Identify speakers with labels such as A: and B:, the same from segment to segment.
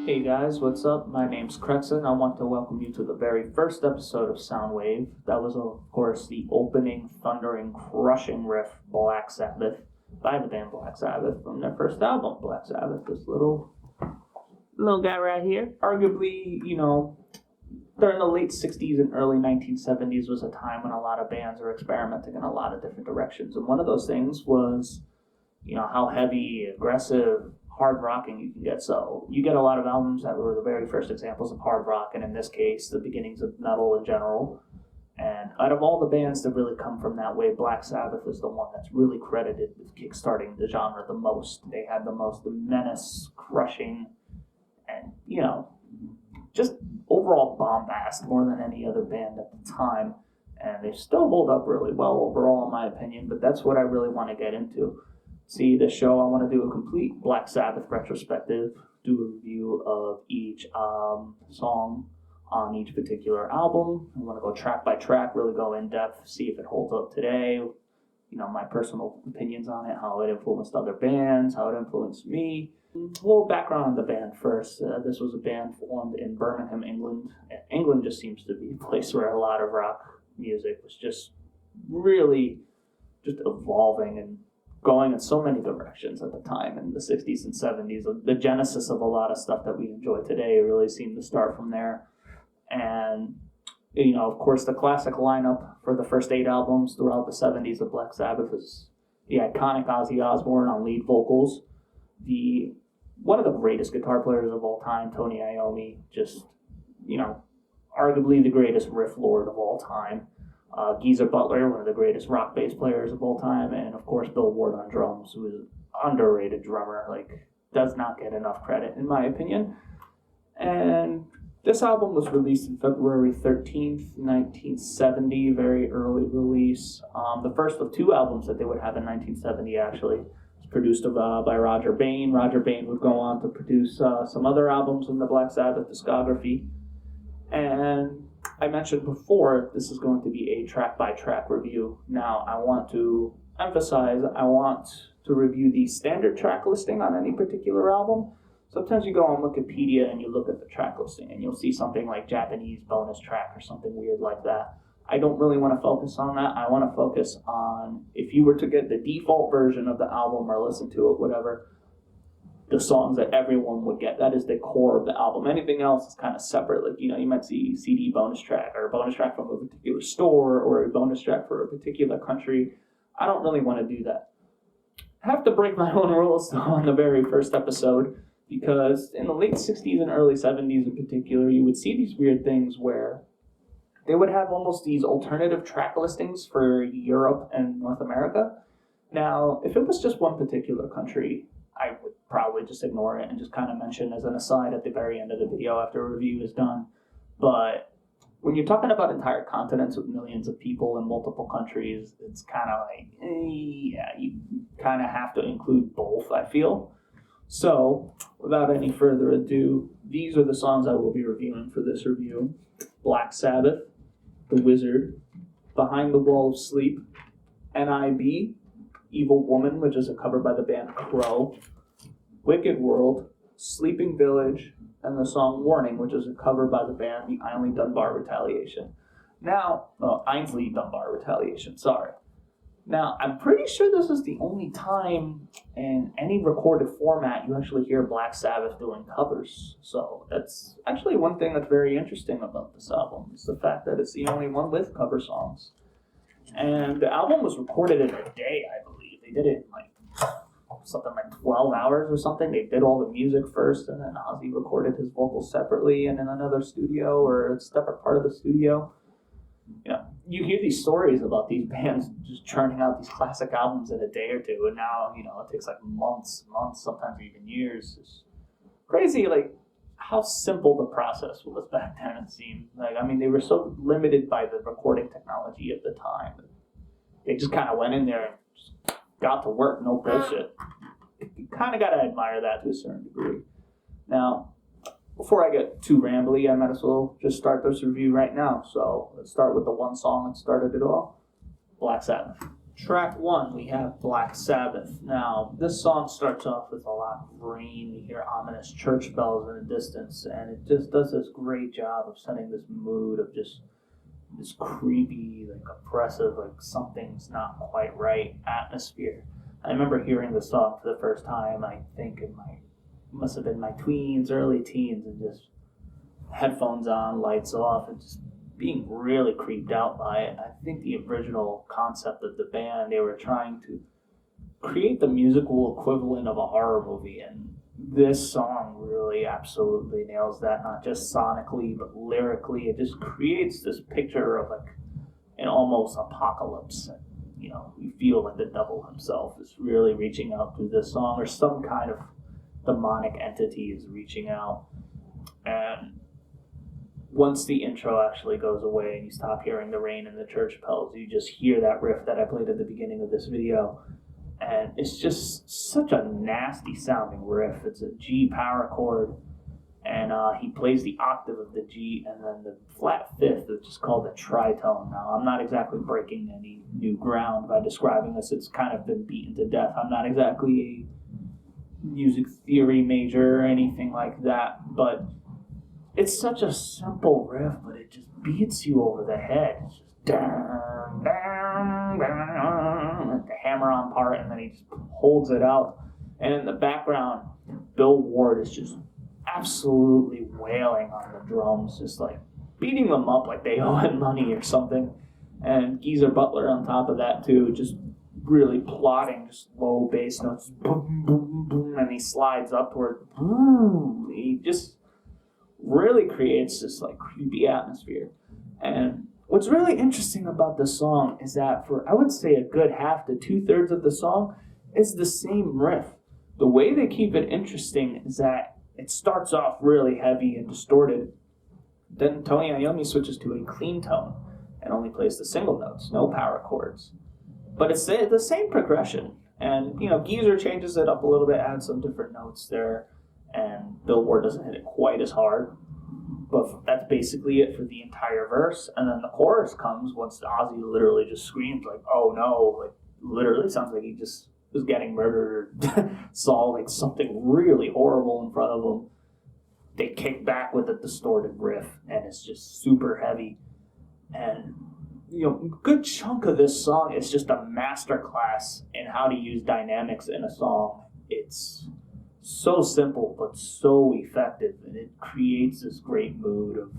A: Hey guys, what's up? My name's Crexon. I want to welcome you to the very first episode of Soundwave. That was, of course, the opening, thundering, crushing riff, Black Sabbath, by the band Black Sabbath, from their first album, Black Sabbath. This little guy right here. Arguably, during the late 60s and early 1970s was a time when a lot of bands were experimenting in a lot of different directions. And one of those things was, how heavy, aggressive, hard rocking you can get. So you get a lot of albums that were the very first examples of hard rock, and in this case, the beginnings of metal in general. And out of all the bands that really come from that way, Black Sabbath is the one that's really credited with kickstarting the genre the most. They had the most menace, crushing, and, just overall bombast more than any other band at the time. And they still hold up really well overall, in my opinion, but that's what I really want to get into. See, this show, I want to do a complete Black Sabbath retrospective, do a review of each song on each particular album. I want to go track by track, really go in depth, see if it holds up today, my personal opinions on it, how it influenced other bands, how it influenced me. A little background on the band first. This was a band formed in Birmingham, England. England just seems to be a place where a lot of rock music was just really just evolving and going in so many directions at the time in the 60s and 70s. The genesis of a lot of stuff that we enjoy today really seemed to start from there. And, of course, the classic lineup for the first 8 albums throughout the 70s of Black Sabbath is the iconic Ozzy Osbourne on lead vocals, one of the greatest guitar players of all time, Tony Iommi, just, arguably the greatest riff lord of all time. Geezer Butler, one of the greatest rock bass players of all time, and of course Bill Ward on drums, who is an underrated drummer, does not get enough credit in my opinion. And this album was released on February 13th, 1970, very early release. The first of 2 albums that they would have in 1970 actually was produced by Roger Bain. Roger Bain would go on to produce some other albums in the Black Sabbath discography. And I mentioned before, this is going to be a track-by-track review. Now, I want to emphasize, I want to review the standard track listing on any particular album. Sometimes you go on Wikipedia and you look at the track listing and you'll see something like Japanese bonus track or something weird like that. I don't really want to focus on that. I want to focus on, if you were to get the default version of the album or listen to it, whatever, the songs that everyone would get. That is the core of the album. Anything else is kind of separate. You might see CD bonus track or a bonus track from a particular store or a bonus track for a particular country. I don't really want to do that. I have to break my own rules on the very first episode because in the late 60s and early 70s in particular, you would see these weird things where they would have almost these alternative track listings for Europe and North America. Now, if it was just one particular country, I would probably just ignore it and just kind of mention as an aside at the very end of the video after a review is done. But when you're talking about entire continents with millions of people in multiple countries, it's kind of you kind of have to include both, I feel. So, without any further ado, these are the songs I will be reviewing for this review. Black Sabbath, The Wizard, Behind the Wall of Sleep, N.I.B, Evil Woman, which is a cover by the band Crow, Wicked World, Sleeping Village, and the song Warning, which is a cover by the band the Aynsley Dunbar Retaliation. Aynsley Dunbar Retaliation, sorry. Now, I'm pretty sure this is the only time in any recorded format you actually hear Black Sabbath doing covers. So that's actually one thing that's very interesting about this album, is the fact that it's the only one with cover songs. And the album was recorded in a day, I believe. They did it in something like 12 hours or something. They did all the music first, and then Ozzy recorded his vocals separately and in another studio or a separate part of the studio. You hear these stories about these bands just churning out these classic albums in a day or two, and now, it takes months, sometimes even years. It's crazy, how simple the process was back then, it seemed. They were so limited by the recording technology at the time. They just kind of went in there and just got to work, no bullshit. You kind of got to admire that to a certain degree. Now, before I get too rambly, I might as well just start this review right now. So let's start with the one song that started it all, Black Sabbath. Track 1, we have Black Sabbath. Now, this song starts off with a lot of rain. You hear ominous church bells in the distance, and it just does this great job of setting this mood of just this creepy, like oppressive, like something's not quite right atmosphere. I remember hearing the song for the first time, I think must have been my tweens, early teens, and just headphones on, lights off, and just being really creeped out by it. I think the original concept of the band, they were trying to create the musical equivalent of a horror movie, and this song really absolutely nails that, not just sonically, but lyrically. It just creates this picture of like an almost apocalypse. You feel like the devil himself is really reaching out through this song, or some kind of demonic entity is reaching out. And once the intro actually goes away and you stop hearing the rain and the church bells, you just hear that riff that I played at the beginning of this video. And it's just such a nasty sounding riff. It's a G power chord, and he plays the octave of the G and then the flat fifth, which is called a tritone. Now, I'm not exactly breaking any new ground by describing this. It's kind of been beaten to death. I'm not exactly a music theory major or anything like that, but it's such a simple riff, but it just beats you over the head. It's just down, down, down, the hammer-on part, and then he just holds it out. And in the background, Bill Ward is just absolutely wailing on the drums, just like beating them up like they owe him money or something. And Geezer Butler on top of that too, just really plotting just low bass notes, boom, boom, boom, and he slides upward. Boom. He just really creates this like creepy atmosphere. And what's really interesting about this song is that for, I would say, a good half to 2/3 of the song is the same riff. The way they keep it interesting is that it starts off really heavy and distorted. Then Tony Iommi switches to a clean tone and only plays the single notes, no power chords. But it's the same progression. And, Geezer changes it up a little bit, adds some different notes there, and Bill Ward doesn't hit it quite as hard. But that's basically it for the entire verse. And then the chorus comes once Ozzy literally just screams like, oh no, like literally sounds like he just was getting murdered or saw like something really horrible in front of him. They kick back with a distorted riff, and it's just super heavy. And, a good chunk of this song is just a masterclass in how to use dynamics in a song. It's so simple, but so effective, and it creates this great mood of,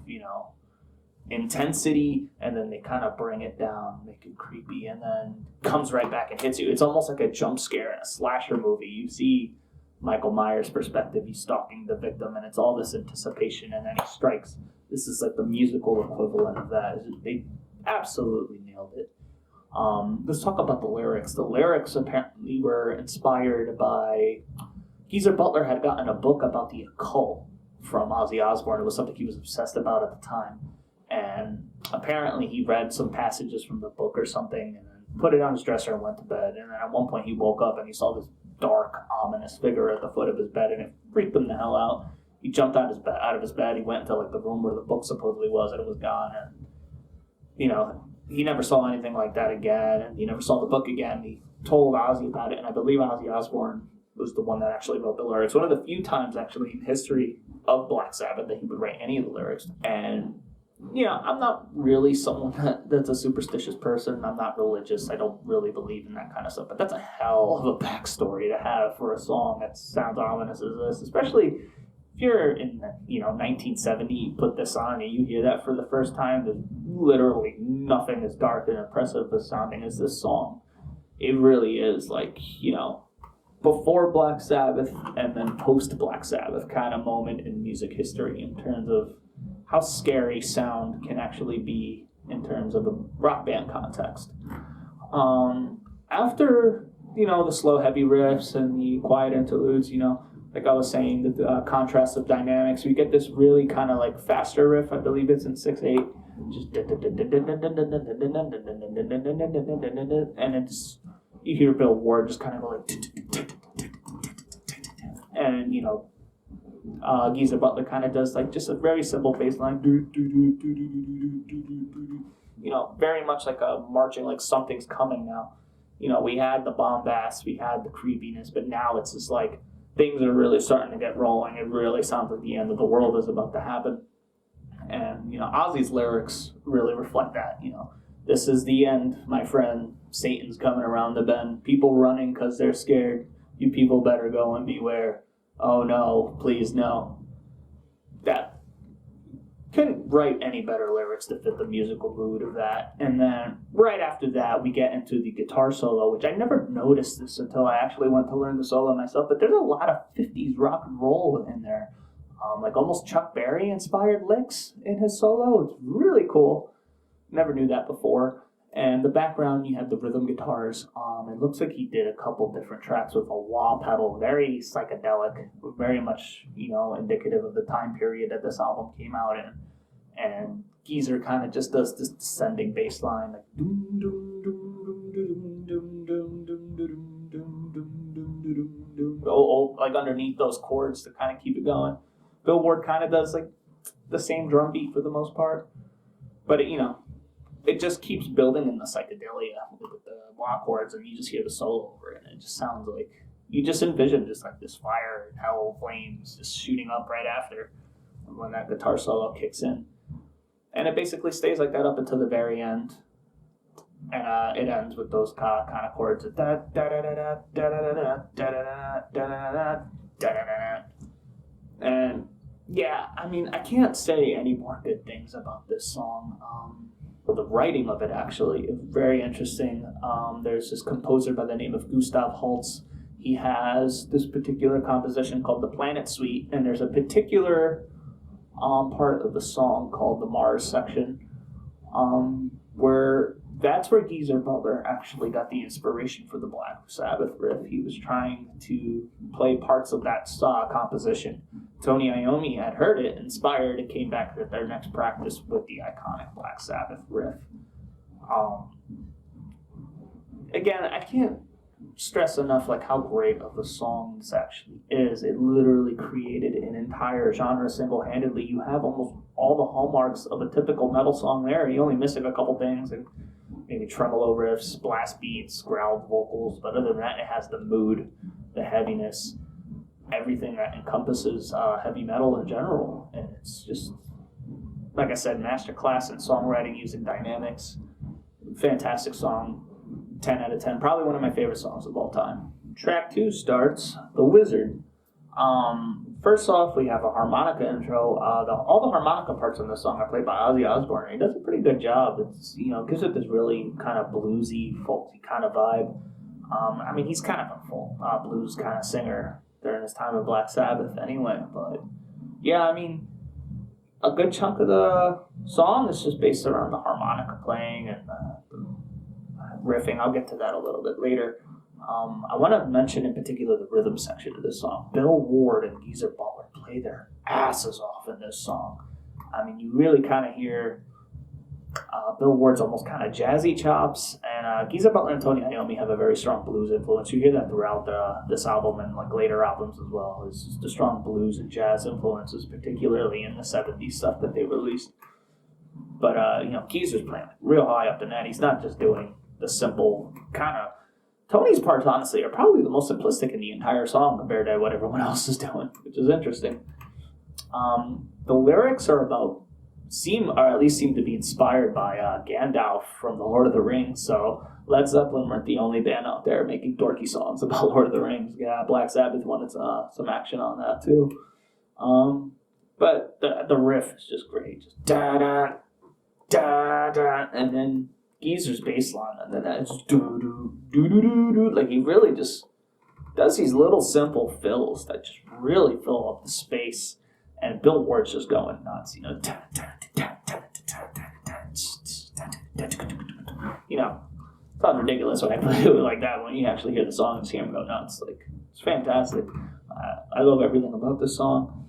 A: intensity, and then they kind of bring it down, make it creepy, and then comes right back and hits you. It's almost like a jump scare in a slasher movie. You see Michael Myers' perspective, he's stalking the victim, and it's all this anticipation, and then he strikes. This is like the musical equivalent of that. They absolutely nailed it. Let's talk about the lyrics. The lyrics apparently were inspired by... Geezer Butler had gotten a book about the occult from Ozzy Osbourne. It was something he was obsessed about at the time. And apparently he read some passages from the book or something and then put it on his dresser and went to bed. And then at one point he woke up and he saw this dark, ominous figure at the foot of his bed, and it freaked him the hell out. He jumped out of his bed. He went into like the room where the book supposedly was, and it was gone. And, he never saw anything like that again, and he never saw the book again. He told Ozzy about it, and I believe Ozzy Osbourne was the one that actually wrote the lyrics. One of the few times, actually, in history of Black Sabbath that he would write any of the lyrics. And, I'm not really someone that's a superstitious person. I'm not religious. I don't really believe in that kind of stuff. But that's a hell of a backstory to have for a song that sounds ominous as this. Especially if you're in, 1970, you put this on and you hear that for the first time. There's literally nothing as dark and impressive as sounding as this song. It really is like, before Black Sabbath and then post Black Sabbath kind of moment in music history in terms of how scary sound can actually be in terms of a rock band context. After, the slow heavy riffs and the quiet interludes, like I was saying, the contrast of dynamics, we get this really kind of like faster riff. I believe it's in 6/8. Just and it's, you hear Bill Ward just kind of go like, and Geezer Butler kind of does like just a very simple bass line, very much like a marching, like something's coming now. we had the bombast, we had the creepiness, but now it's just like things are really starting to get rolling. It really sounds like the end of the world is about to happen. And, Ozzy's lyrics really reflect that, This is the end, my friend. Satan's coming around the bend. People running because they're scared. You people better go and beware. Oh no, please no. That couldn't write any better lyrics to fit the musical mood of that. And then right after that, we get into the guitar solo, which I never noticed this until I actually went to learn the solo myself. But there's a lot of 50s rock and roll in there. Like almost Chuck Berry inspired licks in his solo. It's really cool. Never knew that before. And the background, you have the rhythm guitars. It looks like he did a couple different tracks with a wah pedal, very psychedelic, very much, indicative of the time period that this album came out in. And Geezer kind of just does this descending bass line, like doom doom doom doom doom doom doom doom doom doom doom, like underneath those chords to kind of keep it going. Bill Ward kind of does like the same drum beat for the most part, but it just keeps building in the psychedelia with the wah chords, and you just hear the solo over it, and it just sounds like you just envision just like this fire and hell flames just shooting up right after when that guitar solo kicks in, and it basically stays like that up until the very end, and it ends with those kind of chords, da da da da da da da da da da da da. And yeah, I mean, I can't say any more good things about this song. The writing of it actually is very interesting. There's this composer by the name of Gustav Holst. He has this particular composition called the Planet Suite, and there's a particular part of the song called the Mars section, where that's where Geezer Butler actually got the inspiration for the Black Sabbath riff. He was trying to play parts of that composition. Tony Iommi had heard it, inspired, and came back at their next practice with the iconic Black Sabbath riff. Again, I can't stress enough like how great of a song this actually is. It literally created an entire genre single-handedly. You have almost all the hallmarks of a typical metal song there. You're only missing a couple things, and maybe tremolo riffs, blast beats, growled vocals, but other than that, it has the mood, the heaviness, everything that encompasses heavy metal in general. And it's just, like I said, masterclass in songwriting using dynamics. Fantastic song. 10 out of 10. Probably one of my favorite songs of all time. Track 2 starts The Wizard. First off, we have a harmonica intro. All the harmonica parts on this song are played by Ozzy Osbourne. He does a pretty good job. It's gives it this really kind of bluesy, folksy kind of vibe. I mean, he's kind of a full blues kind of singer during his time with Black Sabbath anyway. But yeah, I mean, a good chunk of the song is just based around the harmonica playing and riffing. I'll get to that a little bit later. I want to mention in particular the rhythm section of this song. Bill Ward and Geezer Butler play their asses off in this song. I mean, you really kind of hear Bill Ward's almost kind of jazzy chops, and Geezer Butler and Tony Iommi have a very strong blues influence. You hear that throughout this album and like later albums as well. It's the strong blues and jazz influences, particularly in the 70s stuff that they released. But Geezer's playing real high up the net. He's not just doing the simple kind of... Tony's parts, honestly, are probably the most simplistic in the entire song compared to what everyone else is doing, which is interesting. The lyrics are seem to be inspired by Gandalf from The Lord of the Rings, so Led Zeppelin weren't the only band out there making dorky songs about Lord of the Rings. Yeah, Black Sabbath wanted some action on that too. But the riff is just great. Just da-da, da-da, and then Geezer's bass line, and then it's do-do-do-do-do-do. Like, he really just does these little simple fills that just really fill up the space, and Bill Ward's just going nuts, sounds ridiculous when I play it like that. When you actually hear the song and see him go nuts, like, it's fantastic. I love everything about this song.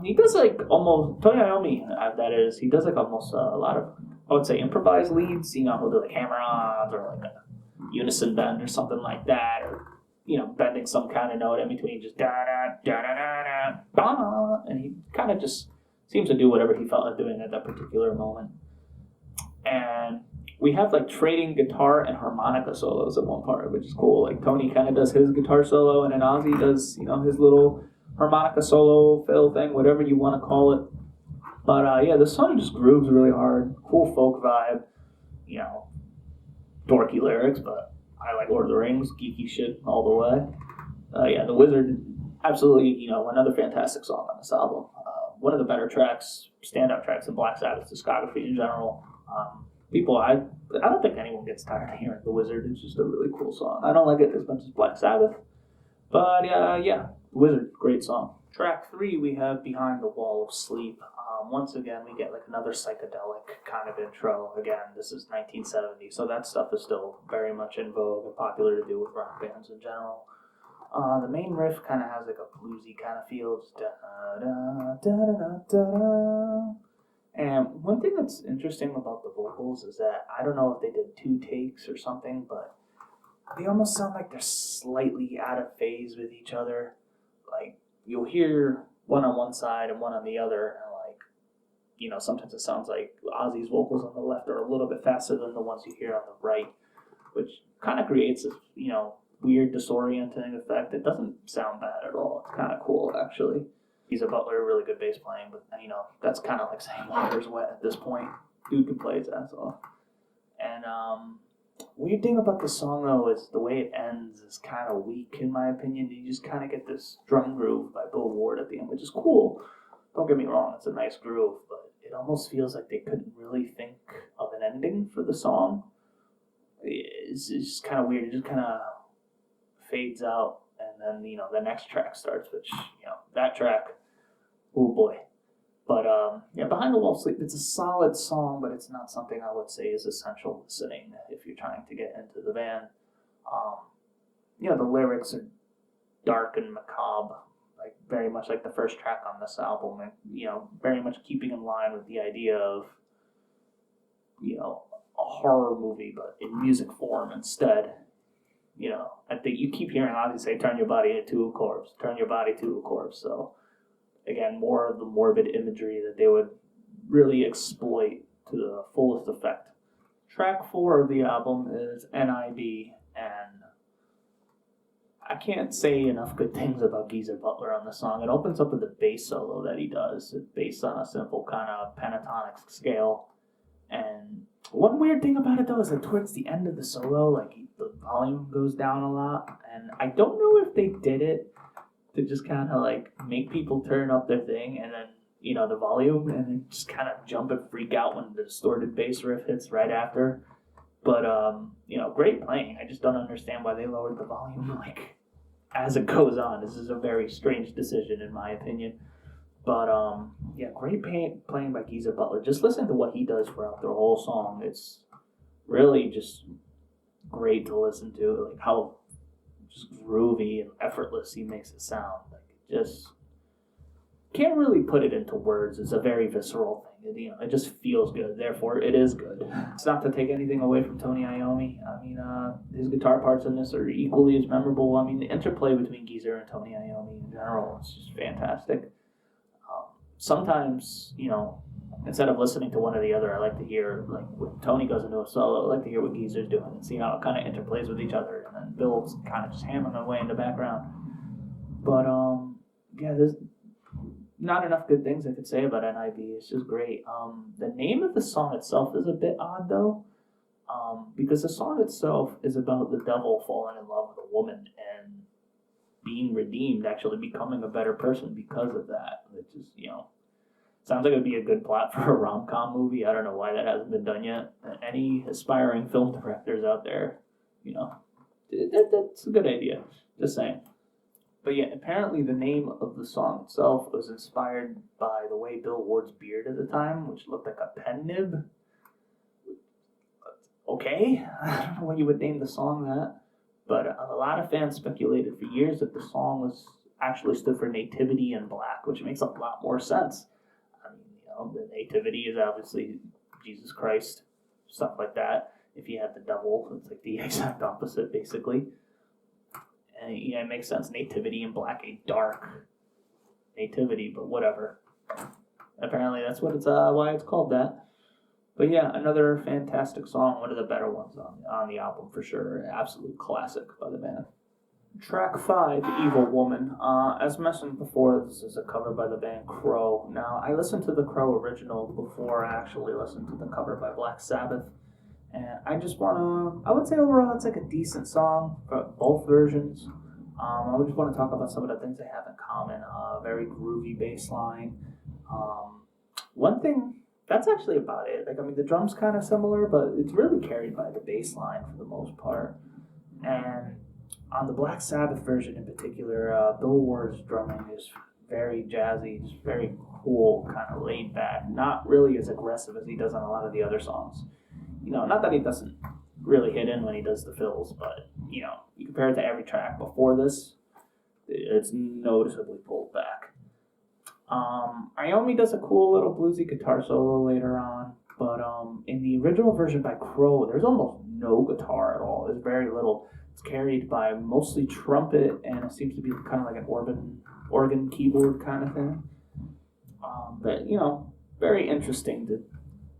A: He does like almost Tony Iommi, that is. He does like almost a lot of, I would say, improvised leads. He'll do like hammer-ons or like a unison bend or something like that, or bending some kind of note in between, just da da da da da da, and he kind of just seems to do whatever he felt like doing at that particular moment. And we have like trading guitar and harmonica solos at one part, which is cool. Like Tony kind of does his guitar solo, and then Ozzy does his little harmonica solo fill thing, whatever you want to call it. But yeah, the song just grooves really hard. Cool folk vibe. Dorky lyrics, but I like Lord of the Rings, geeky shit all the way. Yeah, The Wizard, absolutely, another fantastic song on this album. One of the better tracks, standout tracks in Black Sabbath's discography in general. I don't think anyone gets tired of hearing The Wizard. It's just a really cool song. I don't like it as much as Black Sabbath, but yeah, The Wizard, great song. Track 3, we have Behind the Wall of Sleep. Once again, we get like another psychedelic kind of intro. Again, this is 1970, so that stuff is still very much in vogue and popular to do with rock bands in general. The main riff kind of has like a bluesy kind of feel. Just da-da-da-da-da-da. And one thing that's interesting about the vocals is that I don't know if they did 2 takes or something, but they almost sound like they're slightly out of phase with each other. Like, you'll hear one on one side and one on the other, and sometimes it sounds like Ozzy's vocals on the left are a little bit faster than the ones you hear on the right, which kind of creates this, weird disorienting effect. It doesn't sound bad at all. It's kind of cool, actually. He's a Butler, really good bass playing, but, that's kind of like saying water's wet at this point. Dude can play his ass off. And, weird thing about the song, though, is the way it ends is kind of weak, in my opinion. You just kind of get this drum groove by Bill Ward at the end, which is cool. Don't get me wrong, it's a nice groove, but it almost feels like they couldn't really think of an ending for the song. It's just kind of weird. It just kind of fades out, and then, the next track starts, which, that track, oh boy. But, yeah, Behind the Wall of Sleep, it's a solid song, but it's not something I would say is essential listening if you're trying to get into the band. The lyrics are dark and macabre, like very much like the first track on this album, and, very much keeping in line with the idea of, a horror movie, but in music form instead. I think you keep hearing Ozzy say, turn your body into a corpse, turn your body to a corpse. So, again, more of the morbid imagery that they would really exploit to the fullest effect. Track 4 of the album is N.I.B, and I can't say enough good things about Geezer Butler on the song. It opens up with a bass solo that he does. It's based on a simple kind of pentatonic scale. And one weird thing about it, though, is that towards the end of the solo, the volume goes down a lot. And I don't know if they did it to just kind of, make people turn up their thing and then, the volume, and then just kind of jump and freak out when the distorted bass riff hits right after. But, great playing. I just don't understand why they lowered the volume, as it goes on. This is a very strange decision, in my opinion. But, yeah, great playing by Geezer Butler. Just listen to what he does throughout the whole song. It's really just great to listen to, how just groovy and effortless he makes it sound. Just can't really put it into words. It's a very visceral thing. It just feels good. Therefore, it is good. It's not to take anything away from Tony Iommi. I mean, his guitar parts in this are equally as memorable. I mean, the interplay between Geezer and Tony Iommi in general is just fantastic. Sometimes, instead of listening to one or the other, I like to hear, when Tony goes into a solo, I like to hear what Geezer's doing and see how it kind of interplays with each other. And then Bill's kind of just hammering away in the background. But, yeah, there's not enough good things I could say about N.I.B. It's just great. The name of the song itself is a bit odd, though, because the song itself is about the devil falling in love with a woman and being redeemed, actually becoming a better person because of that. Which is, sounds like it would be a good plot for a rom-com movie. I don't know why that hasn't been done yet. Any aspiring film directors out there, that's a good idea. Just saying. But yeah, apparently the name of the song itself was inspired by the way Bill Ward's beard at the time, which looked like a pen nib. Okay, I don't know why you would name the song that. But a lot of fans speculated for years that the song was actually stood for Nativity in Black, which makes a lot more sense. I mean, the Nativity is obviously Jesus Christ, stuff like that. If you have the devil, it's like the exact opposite, basically. And yeah, it makes sense. Nativity in Black, a dark nativity, but whatever. Apparently, that's what it's why it's called that. But yeah, another fantastic song, one of the better ones on the album for sure. Absolute classic by the band. Track 5, Evil Woman. As mentioned before, this is a cover by the band Crow. Now, I listened to the Crow original before I actually listened to the cover by Black Sabbath. And I just I would say overall it's like a decent song for both versions. I would just want to talk about some of the things they have in common. Very groovy bass line. One thing, that's actually about it. Like, I mean, the drum's kind of similar, but it's really carried by the bass line for the most part. And on the Black Sabbath version in particular, Bill Ward's drumming is very jazzy, just very cool, kind of laid back, not really as aggressive as he does on a lot of the other songs. You know, not that he doesn't really hit in when he does the fills, but, you know, you compare it to every track before this, it's noticeably pulled back. Iommi does a cool little bluesy guitar solo later on, but in the original version by Crow, there's almost no guitar at all. There's very little. It's carried by mostly trumpet, and it seems to be kind of like an organ keyboard kind of thing. But, you know, very interesting to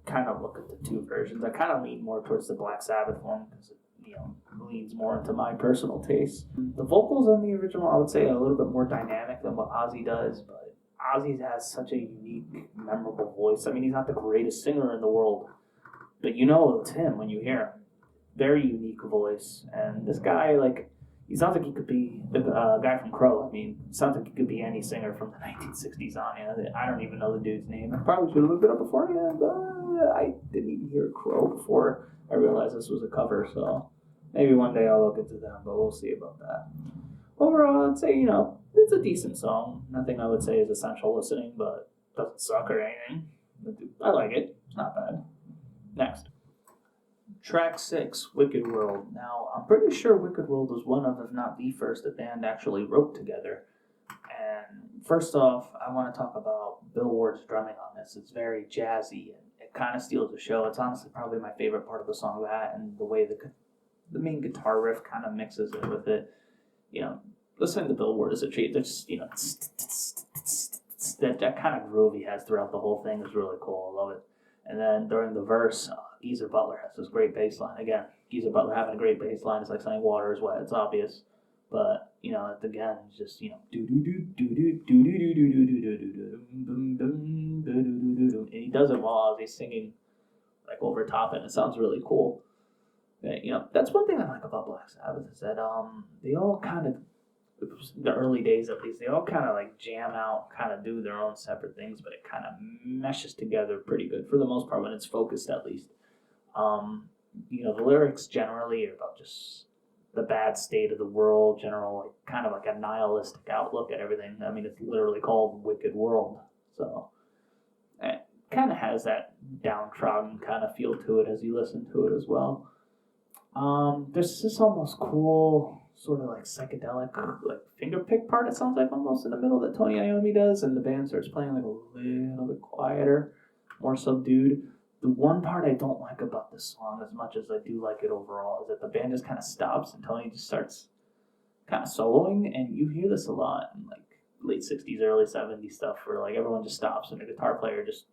A: kind of look at the two versions. I kind of lean more towards the Black Sabbath one because it, you know, leans more into my personal taste. The vocals on the original, I would say, are a little bit more dynamic than what Ozzy does, but Ozzy has such a unique, memorable voice. I mean, he's not the greatest singer in the world, but you know it's him when you hear him. Very unique voice, and this guy, like, he sounds like he could be the guy from Crow. I mean, sounds like he could be any singer from the 1960s on. I don't even know the dude's name. I probably should have looked it up beforehand, but I didn't even hear Crow before I realized this was a cover, so maybe one day I'll look into them, but we'll see about that. Overall, I'd say, you know, it's a decent song. Nothing I would say is essential listening, but it doesn't suck or anything. I like it. It's not bad. Next. Track 6, Wicked World. Now, I'm pretty sure Wicked World was one of, if not the first, the band actually wrote together. And first off, I want to talk about Bill Ward's drumming on this. It's very jazzy, and it kind of steals the show. It's honestly probably my favorite part of the song, that and the way the main guitar riff kind of mixes it with it. You know, listening to Bill Ward is a treat. There's, you know, that kind of groove he has throughout the whole thing is really cool. I love it. And then during the verse, Geezer Butler has this great bass line. Again, Geezer Butler having a great bass line is like saying water is wet. It's obvious. But, you know, again, it's just, you know, and he does it while he's singing, like, over top it. It sounds really cool. You know, that's one thing I like about Black Sabbath is that they all kind of, the early days at least, they all kind of like jam out, kind of do their own separate things, but it kind of meshes together pretty good for the most part when it's focused at least. You know, the lyrics generally are about just the bad state of the world, general, like kind of like a nihilistic outlook at everything. I mean, it's literally called Wicked World, so it kind of has that downtrodden kind of feel to it as you listen to it as well. There's this almost cool, sort of like psychedelic, like finger pick part, it sounds like almost in the middle that Tony Iommi does, and the band starts playing like a little bit quieter, more subdued. The one part I don't like about this song as much as I do like it overall is that the band just kind of stops and Tony just starts kind of soloing, and you hear this a lot in like late 60s, early 70s stuff where like everyone just stops and the guitar player just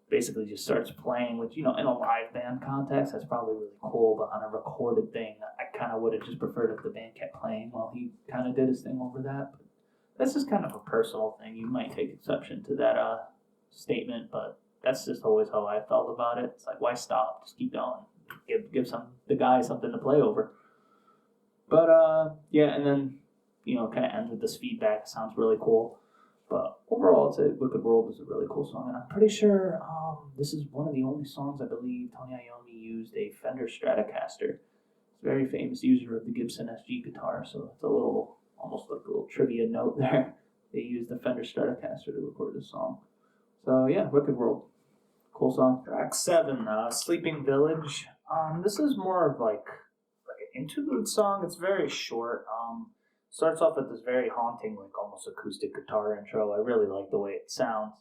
A: basically just starts playing, which, you know, in a live band context, that's probably really cool, but on a recorded thing, I kind of would have just preferred if the band kept playing while he kind of did his thing over that. But that's just kind of a personal thing. You might take exception to that statement, but that's just always how I felt about it. It's like, why stop? Just keep going. Give the guy something to play over. But, yeah, and then, you know, kind of ends with this feedback. Sounds really cool. But overall, I'd say Wicked World is a really cool song, and I'm pretty sure this is one of the only songs I believe Tony Iommi used a Fender Stratocaster. He's a very famous user of the Gibson SG guitar, so it's a little, almost like a little trivia note there. They used the Fender Stratocaster to record this song. So yeah, Wicked World, cool song. Track 7, Sleeping Village. This is more of like an interlude song. It's very short. Starts off with this very haunting, like almost acoustic guitar intro. I really like the way it sounds.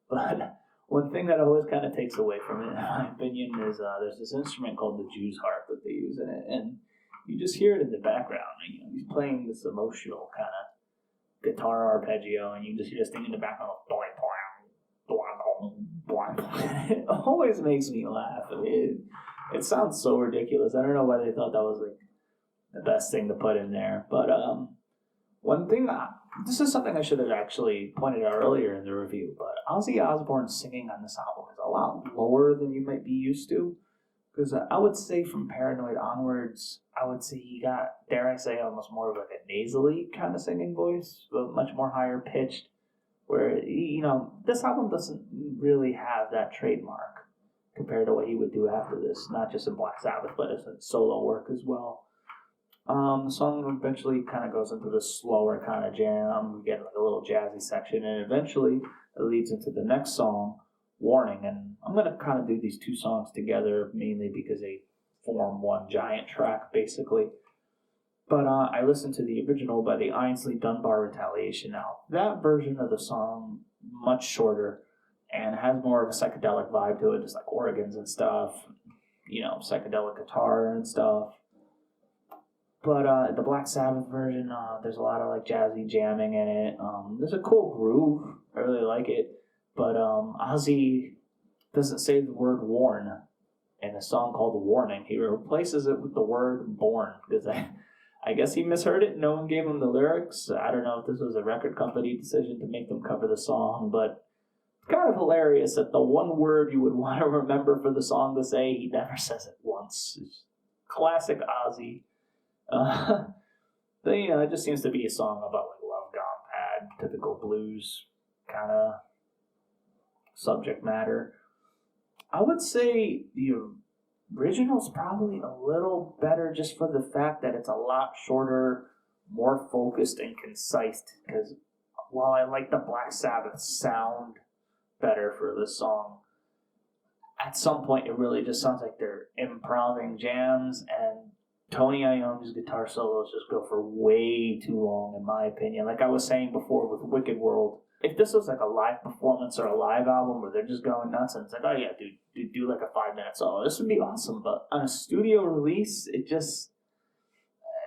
A: But one thing that always kind of takes away from it, in my opinion, is there's this instrument called the Jew's harp that they use in it. And you just hear it in the background. You know, he's playing this emotional kind of guitar arpeggio, and you just hear this thing in the background, it always makes me laugh. I mean, it sounds so ridiculous. I don't know why they thought that was like the best thing to put in there. But one thing, this is something I should have actually pointed out earlier in the review, but Ozzy Osbourne's singing on this album is a lot lower than you might be used to. Because I would say from Paranoid onwards, I would say he got, dare I say, almost more of like a nasally kind of singing voice, but much more higher pitched. Where, this album doesn't really have that trademark compared to what he would do after this, not just in Black Sabbath, but as a solo work as well. The song eventually kind of goes into this slower kind of jam. We get like a little jazzy section, and eventually it leads into the next song, Warning. And I'm going to kind of do these two songs together, mainly because they form one giant track, basically. But I listened to the original by the Aynsley Dunbar Retaliation. Now, that version of the song, much shorter, and has more of a psychedelic vibe to it, just like organs and stuff, psychedelic guitar and stuff. But the Black Sabbath version, there's a lot of like jazzy jamming in it. There's a cool groove. I really like it. But Ozzy doesn't say the word warn in a song called Warning. He replaces it with the word born, because I guess he misheard it. No one gave him the lyrics. I don't know if this was a record company decision to make them cover the song, but it's kind of hilarious that the one word you would want to remember for the song to say, he never says it once. It's classic Ozzy. But it just seems to be a song about like love gone bad, typical blues kind of subject matter. I would say the original's probably a little better just for the fact that it's a lot shorter, more focused and concise. Because while I like the Black Sabbath sound better for this song, at some point it really just sounds like they're improvising jams, and Tony Iommi's guitar solos just go for way too long, in my opinion. Like I was saying before with Wicked World, if this was like a live performance or a live album where they're just going nuts and it's like, oh yeah, dude, do like a 5-minute solo, this would be awesome. But on a studio release, it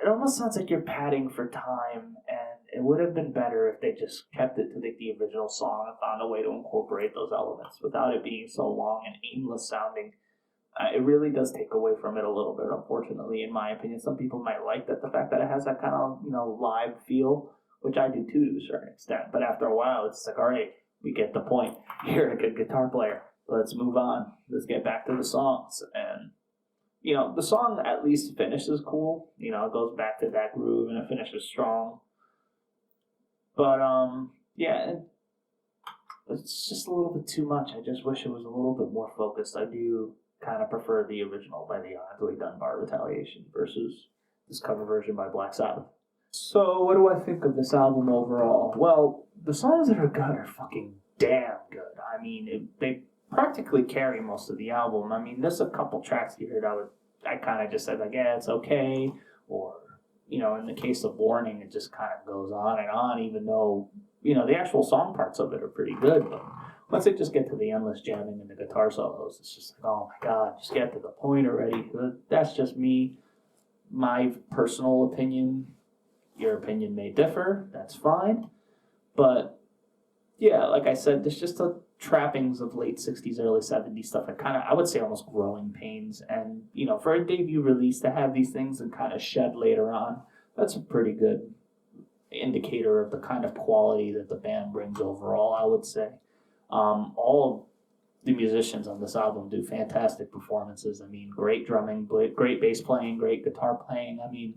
A: almost sounds like you're padding for time, and it would have been better if they just kept it to the original song and found a way to incorporate those elements without it being so long and aimless sounding. It really does take away from it a little bit, unfortunately, in my opinion. Some people might like the fact that it has that kind of, live feel, which I do too to a certain extent. But after a while, it's like, all right, we get the point. You're a good guitar player. Let's move on. Let's get back to the songs. And, the song at least finishes cool. It goes back to that groove and it finishes strong. But, yeah, it's just a little bit too much. I just wish it was a little bit more focused. I do kind of prefer the original by the Aynsley Dunbar Retaliation versus this cover version by Black Sabbath. So, what do I think of this album overall? Well, the songs that are good are fucking damn good. I mean, they practically carry most of the album. I mean, there's a couple tracks here that I kind of just said, like, yeah, it's okay. Or, in the case of Warning, it just kind of goes on, even though, the actual song parts of it are pretty good. But once they just get to the endless jamming and the guitar solos, it's just like, oh my God, just get to the point already. That's just me, my personal opinion. Your opinion may differ, that's fine. But, yeah, like I said, there's just the trappings of late 60s, early 70s stuff. I would say almost growing pains. And, for a debut release to have these things and kind of shed later on, that's a pretty good indicator of the kind of quality that the band brings overall, I would say. All of the musicians on this album do fantastic performances. I mean, great drumming, great bass playing, great guitar playing. I mean,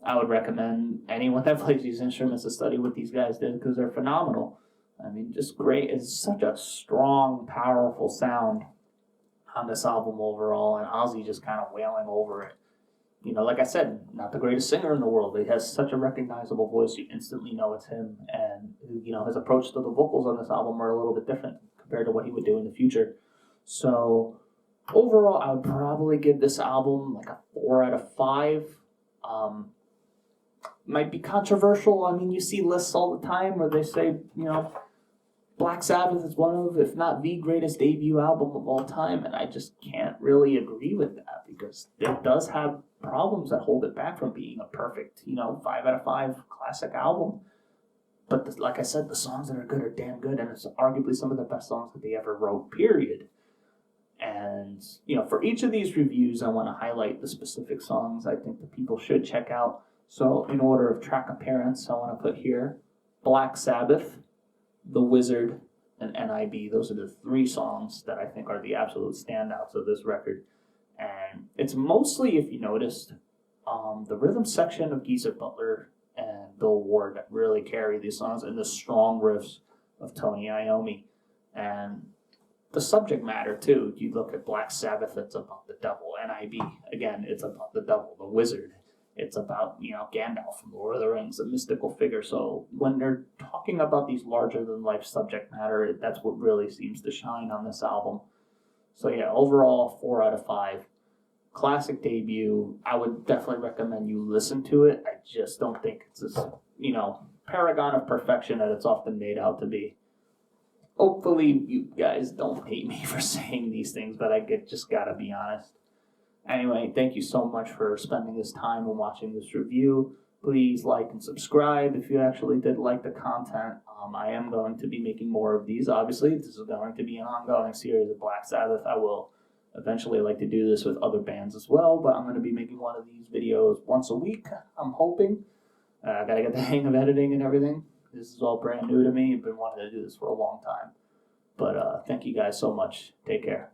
A: I would recommend anyone that plays these instruments to study what these guys did because they're phenomenal. I mean, just great. It's such a strong, powerful sound on this album overall, and Ozzy just kind of wailing over it. Like I said, not the greatest singer in the world, but he has such a recognizable voice, you instantly know it's him. And, his approach to the vocals on this album are a little bit different compared to what he would do in the future. So, overall, I would probably give this album like a 4 out of 5. Might be controversial. I mean, you see lists all the time where they say, Black Sabbath is one of, if not the greatest debut album of all time, and I just can't really agree with that because it does have problems that hold it back from being a perfect, 5 out of 5 classic album. But like I said, the songs that are good are damn good, and it's arguably some of the best songs that they ever wrote, period. And, for each of these reviews, I want to highlight the specific songs I think that people should check out. So in order of track appearance, I want to put here Black Sabbath, The Wizard, and N.I.B. Those are the 3 songs that I think are the absolute standouts of this record. And it's mostly, if you noticed, the rhythm section of Geezer Butler and Bill Ward that really carry these songs, and the strong riffs of Tony Iommi. And the subject matter, too. You look at Black Sabbath, it's about the devil. N.I.B., again, it's about the devil, the wizard. It's about, Gandalf from Lord of the Rings, a mystical figure. So when they're talking about these larger-than-life subject matter, that's what really seems to shine on this album. So yeah, overall, 4 out of 5. Classic debut. I would definitely recommend you listen to it. I just don't think it's this, paragon of perfection that it's often made out to be. Hopefully you guys don't hate me for saying these things, but just gotta be honest. Anyway, thank you so much for spending this time and watching this review. Please like and subscribe if you actually did like the content. I am going to be making more of these. Obviously, this is going to be an ongoing series of Black Sabbath. I will eventually like to do this with other bands as well, but I'm going to be making one of these videos once a week, I'm hoping. I got to get the hang of editing and everything. This is all brand new to me. I've been wanting to do this for a long time. But thank you guys so much. Take care.